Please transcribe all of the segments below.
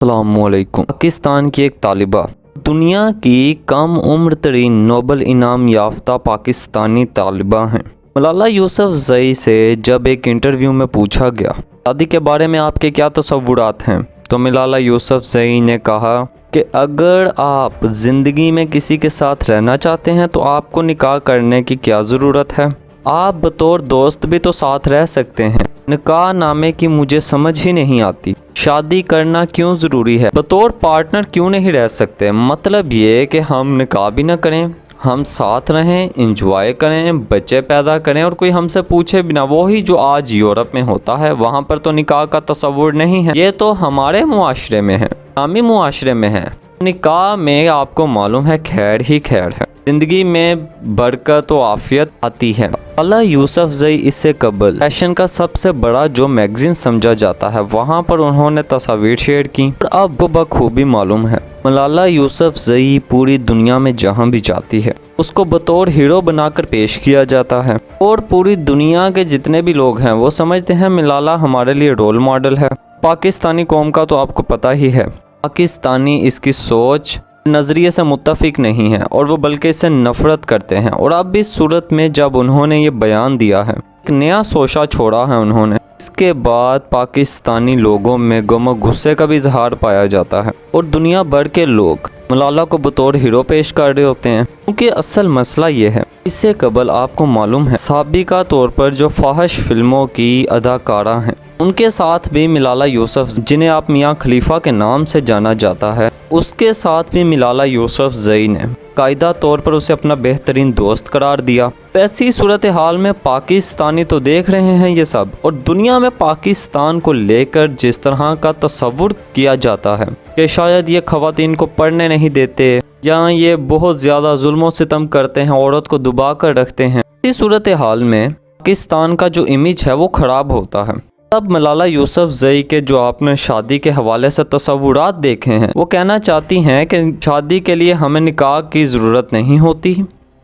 السلام علیکم۔ پاکستان کی ایک طالبہ، دنیا کی کم عمر ترین نوبل انعام یافتہ پاکستانی طالبہ ہیں۔ ملالہ یوسفزئی سے جب ایک انٹرویو میں پوچھا گیا شادی کے بارے میں آپ کے کیا تصورات ہیں، تو ملالہ یوسفزئی نے کہا کہ اگر آپ زندگی میں کسی کے ساتھ رہنا چاہتے ہیں تو آپ کو نکاح کرنے کی کیا ضرورت ہے؟ آپ بطور دوست بھی تو ساتھ رہ سکتے ہیں۔ نکاح نامے کی مجھے سمجھ ہی نہیں آتی، شادی کرنا کیوں ضروری ہے؟ بطور پارٹنر کیوں نہیں رہ سکتے؟ مطلب یہ کہ ہم نکاح بھی نہ کریں، ہم ساتھ رہیں، انجوائے کریں، بچے پیدا کریں اور کوئی ہم سے پوچھے بھی نہ۔ وہی جو آج یورپ میں ہوتا ہے، وہاں پر تو نکاح کا تصور نہیں ہے۔ یہ تو ہمارے معاشرے میں ہے، اسلامی معاشرے میں ہے۔ نکاح میں آپ کو معلوم ہے خیر ہی خیر ہے، زندگی میں برکت و عافیت آتی ہے۔ ملالہ یوسفزئی اس سے قبل فیشن کا سب سے بڑا جو میگزین سمجھا جاتا ہے، وہاں پر انہوں نے تصاویر شیئر کی اور اب کو بخوبی معلوم ہے ملالہ یوسفزئی پوری دنیا میں جہاں بھی جاتی ہے اس کو بطور ہیرو بنا کر پیش کیا جاتا ہے، اور پوری دنیا کے جتنے بھی لوگ ہیں وہ سمجھتے ہیں ملالہ ہمارے لیے رول ماڈل ہے۔ پاکستانی قوم کا تو آپ کو پتہ ہی ہے، پاکستانی اس کی سوچ نظریے سے متفق نہیں ہے اور وہ بلکہ اس سے نفرت کرتے ہیں۔ اور اب اس صورت میں جب انہوں نے یہ بیان دیا ہے، ایک نیا سوچا چھوڑا ہے انہوں نے، اس کے بعد پاکستانی لوگوں میں غم و غصے کا بھی اظہار پایا جاتا ہے اور دنیا بھر کے لوگ ملالہ کو بطور ہیرو پیش کر رہے ہوتے ہیں، کیونکہ اصل مسئلہ یہ ہے۔ اس سے قبل آپ کو معلوم ہے سابقہ طور پر جو فاحش فلموں کی اداکارہ ہیں، ان کے ساتھ بھی ملالہ یوسفزئی، جنہیں آپ میاں خلیفہ کے نام سے جانا جاتا ہے، اس کے ساتھ بھی ملالہ یوسفزئی نے قاعدہ طور پر اسے اپنا بہترین دوست قرار دیا۔ ایسی صورتحال میں پاکستانی تو دیکھ رہے ہیں یہ سب، اور دنیا میں پاکستان کو لے کر جس طرح کا تصور کیا جاتا ہے کہ شاید یہ خواتین کو پڑھنے نہیں دیتے یا یہ بہت زیادہ ظلم و ستم کرتے ہیں، عورت کو دبا کر رکھتے ہیں، اس صورتحال میں پاکستان کا جو امیج ہے وہ خراب ہوتا ہے۔ اب ملالہ یوسفزئی کے جو آپ نے شادی کے حوالے سے تصورات دیکھے ہیں، وہ کہنا چاہتی ہیں کہ شادی کے لیے ہمیں نکاح کی ضرورت نہیں ہوتی،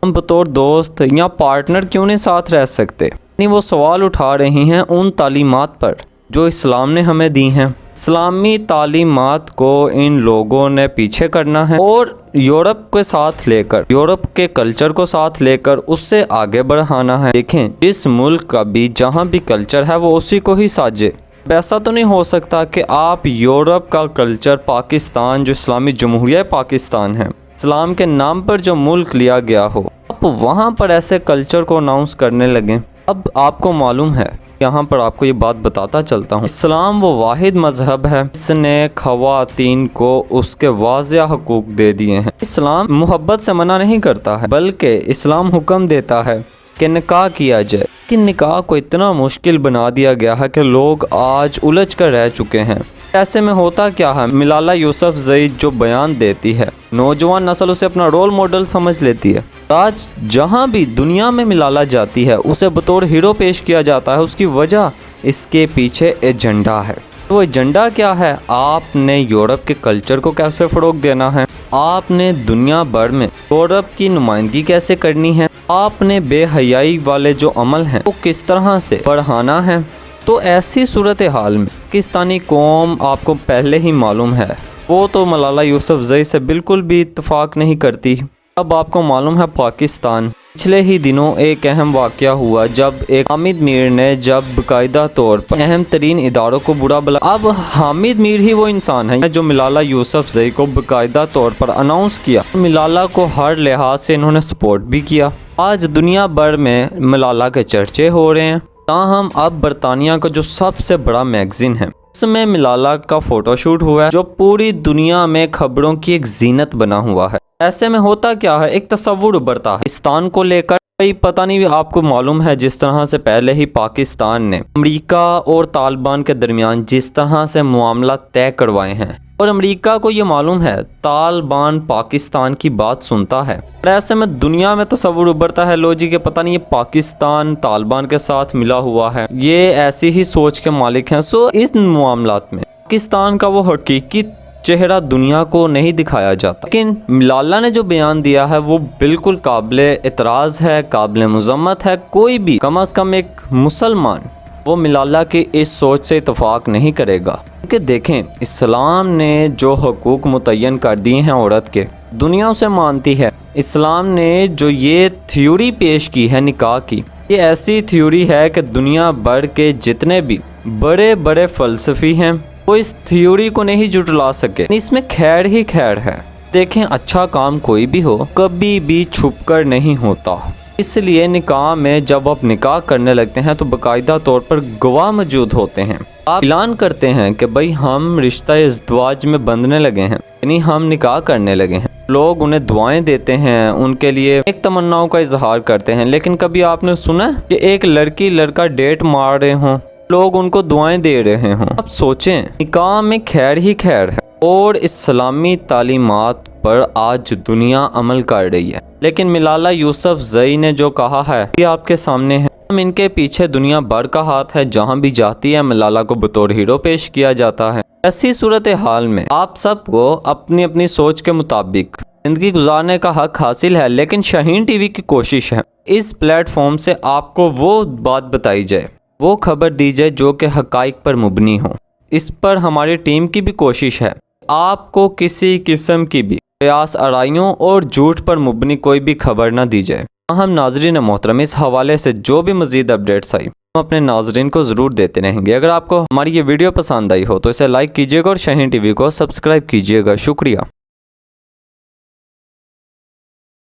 ہم بطور دوست یا پارٹنر کیوں نہیں ساتھ رہ سکتے؟ یعنی وہ سوال اٹھا رہی ہیں ان تعلیمات پر جو اسلام نے ہمیں دی ہیں۔ اسلامی تعلیمات کو ان لوگوں نے پیچھے کرنا ہے اور یورپ کے ساتھ لے کر، یورپ کے کلچر کو ساتھ لے کر اس سے آگے بڑھانا ہے۔ دیکھیں، جس ملک کا بھی جہاں بھی کلچر ہے وہ اسی کو ہی ساجے۔ ایسا تو نہیں ہو سکتا کہ آپ یورپ کا کلچر پاکستان، جو اسلامی جمہوریہ پاکستان ہے، اسلام کے نام پر جو ملک لیا گیا ہو، آپ وہاں پر ایسے کلچر کو اناؤنس کرنے لگیں۔ اب آپ کو معلوم ہے، یہاں پر آپ کو یہ بات بتاتا چلتا ہوں، اسلام وہ واحد مذہب ہے جس نے خواتین کو اس کے واضح حقوق دے دیے ہیں۔ اسلام محبت سے منع نہیں کرتا ہے، بلکہ اسلام حکم دیتا ہے کہ نکاح کیا جائے، کہ نکاح کو اتنا مشکل بنا دیا گیا ہے کہ لوگ آج الجھ کر رہ چکے ہیں۔ ایسے میں ہوتا کیا ہے، ملالہ یوسفزئی جو بیان دیتی ہے، نوجوان نسل اسے اپنا رول ماڈل سمجھ لیتی ہے۔ آج جہاں بھی دنیا میں ملالہ جاتی ہے اسے بطور ہیرو پیش کیا جاتا ہے۔ اس کی وجہ اس کے پیچھے ایجنڈا ہے۔ وہ ایجنڈا کیا ہے؟ آپ نے یورپ کے کلچر کو کیسے فروغ دینا ہے، آپ نے دنیا بھر میں یورپ کی نمائندگی کیسے کرنی ہے، آپ نے بے حیائی والے جو عمل ہیں وہ کس طرح سے بڑھانا ہے۔ تو ایسی صورتحال میں پاکستانی قوم، آپ کو پہلے ہی معلوم ہے، وہ تو ملالہ یوسفزئی سے بالکل بھی اتفاق نہیں کرتی۔ اب آپ کو معلوم ہے پاکستان پچھلے ہی دنوں ایک اہم واقعہ ہوا جب ایک حامد میر نے جب باقاعدہ طور پر اہم ترین اداروں کو برا بلا۔ اب حامد میر ہی وہ انسان ہے جو ملالہ یوسفزئی کو باقاعدہ طور پر اناؤنس کیا، ملالہ کو ہر لحاظ سے انہوں نے سپورٹ بھی کیا۔ آج دنیا بھر میں ملالہ کے چرچے ہو رہے ہیں۔ تاہم اب برطانیہ کا جو سب سے بڑا میگزین ہے اس میں ملالہ کا فوٹو شوٹ ہوا ہے جو پوری دنیا میں خبروں کی ایک زینت بنا ہوا ہے۔ ایسے میں ہوتا کیا ہے، ایک تصور ابھرتا ہے پاکستان کو لے کر۔ پتہ نہیں آپ کو معلوم ہے جس طرح سے پہلے ہی پاکستان نے امریکہ اور طالبان کے درمیان جس طرح سے معاملات طے کروائے ہیں، اور امریکہ کو یہ معلوم ہے طالبان پاکستان کی بات سنتا ہے، اور ایسے میں دنیا میں تصور ابھرتا ہے لو جی کہ پتہ نہیں یہ پاکستان طالبان کے ساتھ ملا ہوا ہے، یہ ایسی ہی سوچ کے مالک ہیں۔ سو اس معاملات میں پاکستان کا وہ حقیقی چہرہ دنیا کو نہیں دکھایا جاتا، لیکن ملالہ نے جو بیان دیا ہے وہ بالکل قابل اعتراض ہے، قابل مذمت ہے۔ کوئی بھی کم از کم ایک مسلمان وہ ملالہ کی اس سوچ سے اتفاق نہیں کرے گا، کہ دیکھیں اسلام نے جو حقوق متعین کر دیے ہیں عورت کے، دنیا اسے مانتی ہے۔ اسلام نے جو یہ تھیوری پیش کی ہے نکاح کی، یہ ایسی تھیوری ہے کہ دنیا بھر کے جتنے بھی بڑے بڑے فلسفی ہیں وہ اس تھیوری کو نہیں جھٹلا سکے، اس میں خیر ہی خیر ہے۔ دیکھیں اچھا کام کوئی بھی ہو کبھی بھی چھپ کر نہیں ہوتا، اس لیے نکاح میں جب آپ نکاح کرنے لگتے ہیں تو باقاعدہ طور پر گواہ موجود ہوتے ہیں۔ آپ اعلان کرتے ہیں کہ بھئی ہم رشتہ ازدواج میں بندھنے لگے ہیں، یعنی ہم نکاح کرنے لگے ہیں۔ لوگ انہیں دعائیں دیتے ہیں، ان کے لیے ایک تمناؤں کا اظہار کرتے ہیں، لیکن کبھی آپ نے سنا کہ ایک لڑکی لڑکا ڈیٹ مار رہے ہوں، لوگ ان کو دعائیں دے رہے ہوں؟ اب سوچیں نکاح میں خیر ہی خیر ہے، اور اسلامی تعلیمات پر آج دنیا عمل کر رہی ہے۔ لیکن ملالہ یوسف زئی نے جو کہا ہے یہ آپ کے سامنے ہے۔ ان کے پیچھے دنیا بھر کا ہاتھ ہے، جہاں بھی جاتی ہے ملالہ کو بطور ہیرو پیش کیا جاتا ہے۔ ایسی صورتحال میں آپ سب کو اپنی اپنی سوچ کے مطابق زندگی گزارنے کا حق حاصل ہے، لیکن شاہین ٹی وی کی کوشش ہے اس پلیٹ فارم سے آپ کو وہ بات بتائی جائے، وہ خبر دی جائے جو کہ حقائق پر مبنی ہو۔ اس پر ہماری ٹیم کی بھی کوشش ہے، آپ کو کسی قسم کی بھی قیاس آرائیوں اور جھوٹ پر مبنی کوئی بھی خبر نہ دی جائے۔ ہم ناظرین محترم اس حوالے سے جو بھی مزید اپڈیٹس آئی ہم اپنے ناظرین کو ضرور دیتے رہیں گے۔ اگر آپ کو ہماری یہ ویڈیو پسند آئی ہو تو اسے لائک کیجیے گا اور شاہین ٹی وی کو سبسکرائب کیجیے گا۔ شکریہ۔